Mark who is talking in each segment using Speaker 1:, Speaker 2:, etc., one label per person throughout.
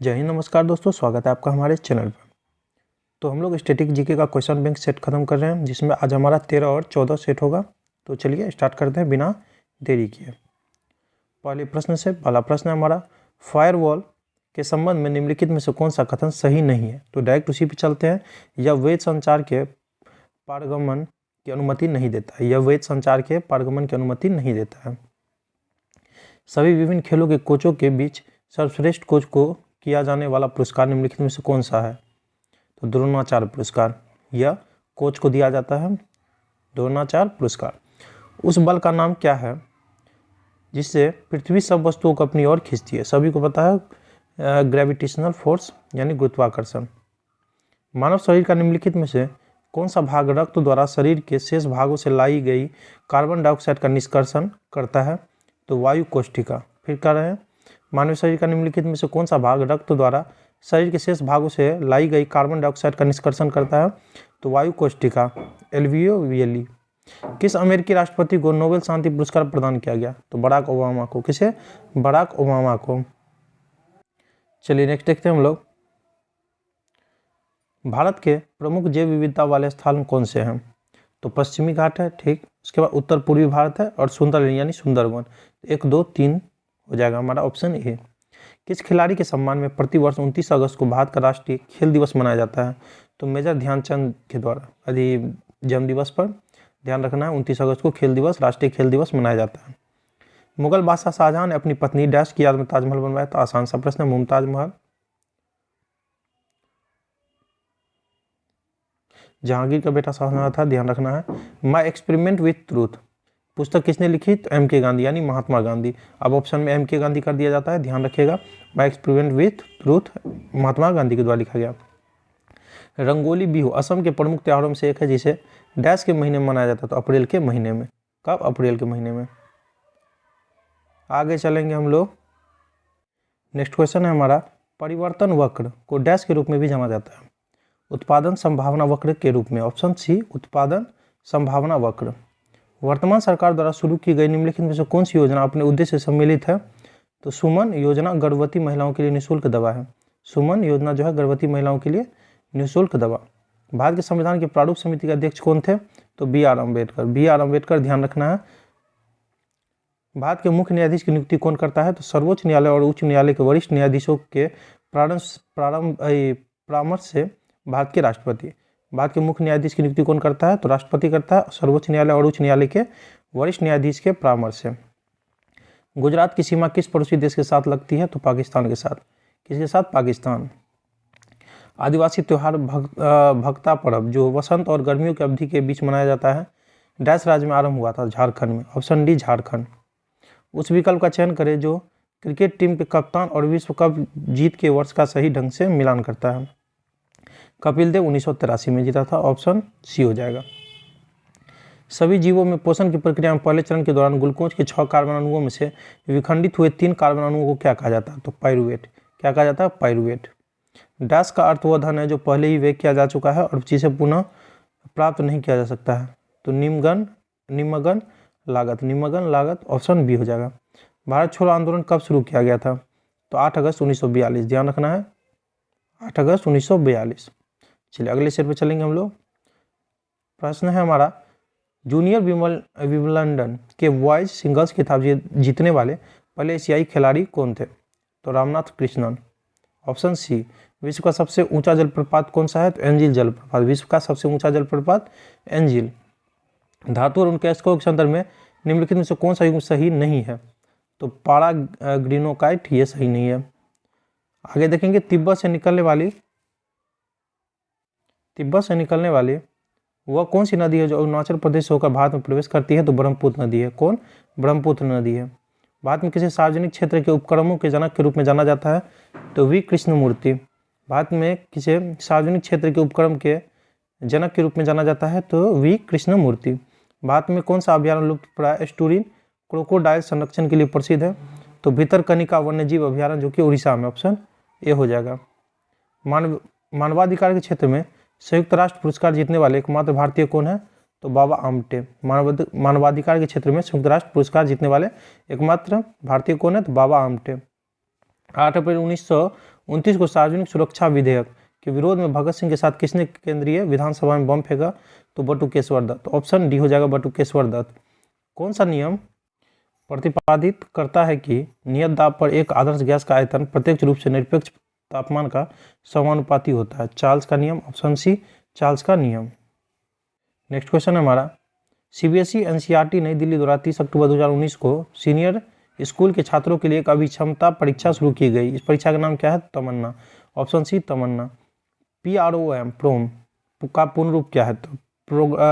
Speaker 1: जय हिंद, नमस्कार दोस्तों, स्वागत है आपका हमारे चैनल पर। तो हम लोग स्टैटिक जीके का क्वेश्चन बैंक सेट खत्म कर रहे हैं, जिसमें आज हमारा 13 और 14 सेट होगा। तो चलिए स्टार्ट करते हैं बिना देरी किए। पहले प्रश्न से पहला प्रश्न है हमारा, फायरवॉल के संबंध में निम्नलिखित में से कौन सा कथन सही नहीं है। तो डायरेक्ट उसी पे चलते हैं। यह वेद संचार के पारगमन की अनुमति नहीं देता है। यह वेद संचार के पारगमन की अनुमति नहीं देता है। सभी विभिन्न खेलों के कोचों के बीच सर्वश्रेष्ठ कोच को किया जाने वाला पुरस्कार निम्नलिखित में से कौन सा है। तो द्रोणाचार्य पुरस्कार, यह कोच को दिया जाता है। द्रोणाचार्य पुरस्कार। उस बल का नाम क्या है जिससे पृथ्वी सब वस्तुओं को अपनी ओर खींचती है। सभी को पता है, ग्रेविटेशनल फोर्स यानी गुरुत्वाकर्षण। मानव शरीर का निम्नलिखित में से कौन सा भाग रक्त द्वारा शरीर के शेष भागों से लाई गई कार्बन डाइऑक्साइड का निष्कर्षण करता है। तो वायु कोष्ठिका। फिर कह रहे हैं, मानव शरीर का निम्नलिखित में से कौन सा भाग रक्त द्वारा शरीर के शेष भागों से लाई गई कार्बन डाइऑक्साइड का निष्कर्षण करता है। तो वायु कोष्ठिका, एल्वियोवियली। किस अमेरिकी राष्ट्रपति को नोबेल शांति पुरस्कार प्रदान किया गया। तो बराक ओबामा को। किसे? बराक ओबामा को। चलिए नेक्स्ट देखते हैं हम लोग। भारत के प्रमुख जैव विविधता वाले स्थान कौन से हैं। तो पश्चिमी घाट है, ठीक। उसके बाद उत्तर पूर्वी भारत है और सुंदर यानी सुंदरवन। 1, 2, 3 हो जाएगा हमारा ऑप्शन ए। किस खिलाड़ी के सम्मान में प्रतिवर्ष 29 अगस्त को भारत का राष्ट्रीय खेल दिवस मनाया जाता है। तो मेजर ध्यानचंद के द्वारा यदि जन्म दिवस पर ध्यान रखना है, 29 अगस्त को खेल दिवस, राष्ट्रीय खेल दिवस मनाया जाता है। मुगल बादशाह शाहजहां ने अपनी पत्नी डैश की याद में ताजमहल बनवाया। तो आसान सा प्रश्न है, मुमताज महल। जहांगीर का बेटा शाहजहां था, ध्यान रखना है। माई एक्सपेरिमेंट विथ ट्रूथ पुस्तक किसने लिखी। तो M.K. गांधी यानी महात्मा गांधी। अब ऑप्शन में M.K. गांधी कर दिया जाता है, ध्यान रखिएगा। My experiment with truth Mahatma Gandhi के द्वारा लिखा गया। रंगोली बिहू असम के प्रमुख त्योहारों में से एक है, जिसे डैश के महीने में मनाया जाता है। तो अप्रैल के महीने में। कब? अप्रैल के महीने में। आगे चलेंगे हम लोग। नेक्स्ट क्वेश्चन है हमारा, परिवर्तन वक्र को डैश के रूप में भी जाना जाता है। उत्पादन संभावना वक्र के रूप में। ऑप्शन सी, उत्पादन संभावना वक्र। वर्तमान सरकार द्वारा शुरू की गई निम्नलिखित में से कौन सी योजना अपने उद्देश्य से सम्मिलित है। तो सुमन योजना गर्भवती महिलाओं के लिए निःशुल्क दवा है। सुमन योजना जो है गर्भवती महिलाओं के लिए निःशुल्क दवा। भारत के संविधान के प्रारूप समिति के अध्यक्ष कौन थे। तो B.R. अम्बेडकर। B.R. अम्बेडकर, ध्यान रखना है। भारत के मुख्य न्यायाधीश की नियुक्ति कौन करता है। तो सर्वोच्च न्यायालय और उच्च न्यायालय के वरिष्ठ न्यायाधीशों के परामर्श से भारत के राष्ट्रपति। भारत के मुख्य न्यायाधीश की नियुक्ति कौन करता है। तो राष्ट्रपति करता है। सर्वोच्च न्यायालय और उच्च न्यायालय के वरिष्ठ न्यायाधीश के परामर्श से। गुजरात की सीमा किस पड़ोसी देश के साथ लगती है। तो पाकिस्तान के साथ। किसके साथ? पाकिस्तान। आदिवासी त्यौहार भक्ता पर्व जो वसंत और गर्मियों की अवधि के बीच मनाया जाता है, डैश राज्य में आरंभ हुआ था। झारखंड में। Option D, Jharkhand. उस विकल्प का चयन करें जो क्रिकेट टीम के कप्तान और विश्व कप जीत के वर्ष का सही ढंग से मिलान करता है। कपिल देव 1983 में जीता था। ऑप्शन सी हो जाएगा। सभी जीवों में पोषण की प्रक्रिया में पहले चरण के दौरान ग्लूकोज के 6 कार्बन अणुओं में से विखंडित हुए 3 कार्बन अणुओं को क्या कहा जाता है। तो पाइरुवेट। क्या कहा जाता है? पाइरुवेट। डैश का अर्थ वह धन है जो पहले ही व्यय किया जा चुका है और जिसे पुनः प्राप्त नहीं किया जा सकता है। तो निमग्न लागत। निमग्न लागत। ऑप्शन बी हो जाएगा। भारत छोड़ो आंदोलन कब शुरू किया गया था। तो 8 अगस्त 1942। ध्यान रखना है, 8 अगस्त 1942। चलिए अगले शेर पे चलेंगे हम लोग। प्रश्न है हमारा, जूनियर विंबलडन के बॉयज सिंगल्स खिताब जीतने वाले पहले एशियाई खिलाड़ी कौन थे। तो रामनाथ कृष्णन। Option C. विश्व का सबसे ऊंचा जलप्रपात कौन सा है। तो एंजिल जलप्रपात। विश्व का सबसे ऊंचा जलप्रपात एंजिल। धातु और उनके अयस्कों के संदर्भ में निम्नलिखित में से कौन सा युग्म सही नहीं है। तो पाराग्रीनोकाइट, ये सही नहीं है। आगे देखेंगे, तिब्बत से निकलने वाली वह कौन सी नदी है जो अरुणाचल प्रदेश से होकर भारत में प्रवेश करती है। तो ब्रह्मपुत्र नदी है। कौन? ब्रह्मपुत्र नदी है। भारत में किसी सार्वजनिक क्षेत्र के उपक्रमों के जनक के रूप में जाना जाता है। तो वी कृष्णमूर्ति। भारत में किसी सार्वजनिक क्षेत्र के उपक्रम के जनक के रूप में जाना जाता है। तो वी कृष्णमूर्ति। भारत में कौन सा अभ्यारण्य लुप्तप्राय एस्टुरिन क्रोकोडाइल संरक्षण के लिए प्रसिद्ध है। तो भितरकनिका वन्यजीव अभ्यारण्य जो कि उड़ीसा में। ऑप्शन ए हो जाएगा। मानवाधिकार के क्षेत्र में संयुक्त राष्ट्र पुरस्कार जीतने वाले एकमात्र भारतीय कौन है। तो बाबा आमटे। मानवाधिकार के क्षेत्र में संयुक्त राष्ट्र पुरस्कार जीतने वाले एकमात्र भारतीय कौन है। तो बाबा आमटे। 8 अप्रैल 29 को सार्वजनिक सुरक्षा विधेयक के विरोध में भगत सिंह के साथ किसने केंद्रीय विधानसभा में बम फेंका? तो बटुकेश्वर दत्त। ऑप्शन डी हो जाएगा बटुकेश्वर दत्त। कौन सा नियम प्रतिपादित करता है कि नियत दाब पर एक आदर्श गैस का आयतन प्रत्यक्ष रूप से निरपेक्ष तापमान का समानुपाती होता है? चार्ल्स का नियम। ऑप्शन सी चार्ल्स का नियम। नेक्स्ट क्वेश्चन है हमारा, सीबीएसई एनसीईआरटी नई दिल्ली द्वारा 30 अक्टूबर 2019 को सीनियर स्कूल के छात्रों के लिए एक अभिक्षमता परीक्षा शुरू की गई। इस परीक्षा का नाम क्या है? तमन्ना। ऑप्शन सी तमन्ना। PROM प्रोम का पूर्ण रूप क्या है? तो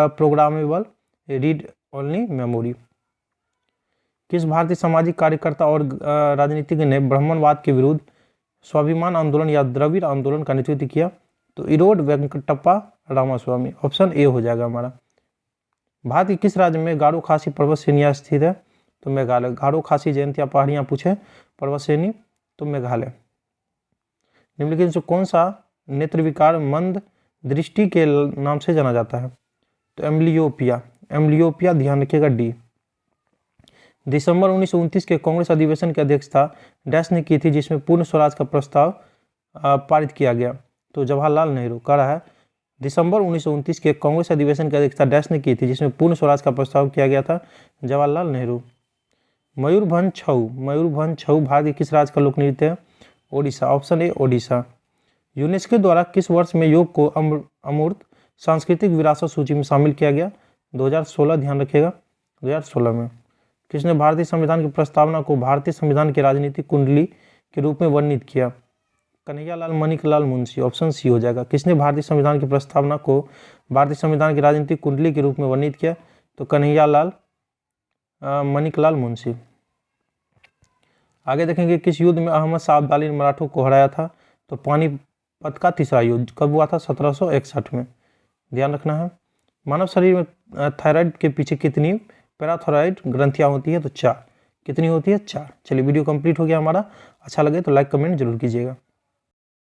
Speaker 1: प्रोग्रामेबल रीड ओनली मेमोरी। किस भारतीय सामाजिक कार्यकर्ता और राजनीतिज्ञ ने ब्राह्मणवाद के विरुद्ध स्वाभिमान आंदोलन या द्रविड़ आंदोलन का नेतृत्व किया? तो इरोड वेंकटप्पा रामास्वामी। ऑप्शन ए हो जाएगा हमारा। भारत के किस राज्य में गारो खासी पर्वत श्रेणियां स्थित है? तो मेघालय। गारो खासी जयंतिया पहाड़ियां पूछे पर्वत श्रेणी, तो मेघालय। निम्नलिखित से कौन सा नेत्र विकार मंद दृष्टि के नाम से जाना जाता है? तो एम्ब्लियोपिया। एम्ब्लियोपिया ध्यान रखिएगा डी। दिसंबर 1929 के कांग्रेस अधिवेशन की अध्यक्षता डैश ने की थी जिसमें पूर्ण स्वराज का प्रस्ताव पारित किया गया? तो जवाहरलाल नेहरू। कह रहा है दिसंबर 1929 के कांग्रेस अधिवेशन की अध्यक्षता डैश ने की थी जिसमें पूर्ण स्वराज का प्रस्ताव किया गया था? जवाहरलाल नेहरू। मयूरभंज छऊ। मयूरभंज छऊ भारत के किस राज्य का लोक नृत्य है? Odisha. Option A Odisha. UNESCO द्वारा किस वर्ष में योग को अमूर्त सांस्कृतिक विरासत सूची में शामिल किया गया? 2016। ध्यान रखिएगा 2016 में। किसने भारतीय संविधान की प्रस्तावना को भारतीय संविधान की राजनीतिक कुंडली के रूप में वर्णित किया? कन्हैयालाल मणिकलाल मुंशी। ऑप्शन सी हो जाएगा। किसने भारतीय संविधान की प्रस्तावना को भारतीय संविधान की राजनीतिक कुंडली के रूप में वर्णित किया? तो कन्हैयालाल मणिकलाल मुंशी। आगे देखेंगे किस युद्ध में अहमद शाह अब्दाली ने मराठों को हराया था? तो पानीपत का तीसरा युद्ध कब हुआ था? 1761 में। ध्यान रखना है। मानव शरीर में थायराइड के पीछे कितनी पैराथायरॉइड ग्रंथियां होती है? तो 4। कितनी होती है? 4। चलिए वीडियो कंप्लीट हो गया हमारा। अच्छा लगे तो लाइक कमेंट जरूर कीजिएगा।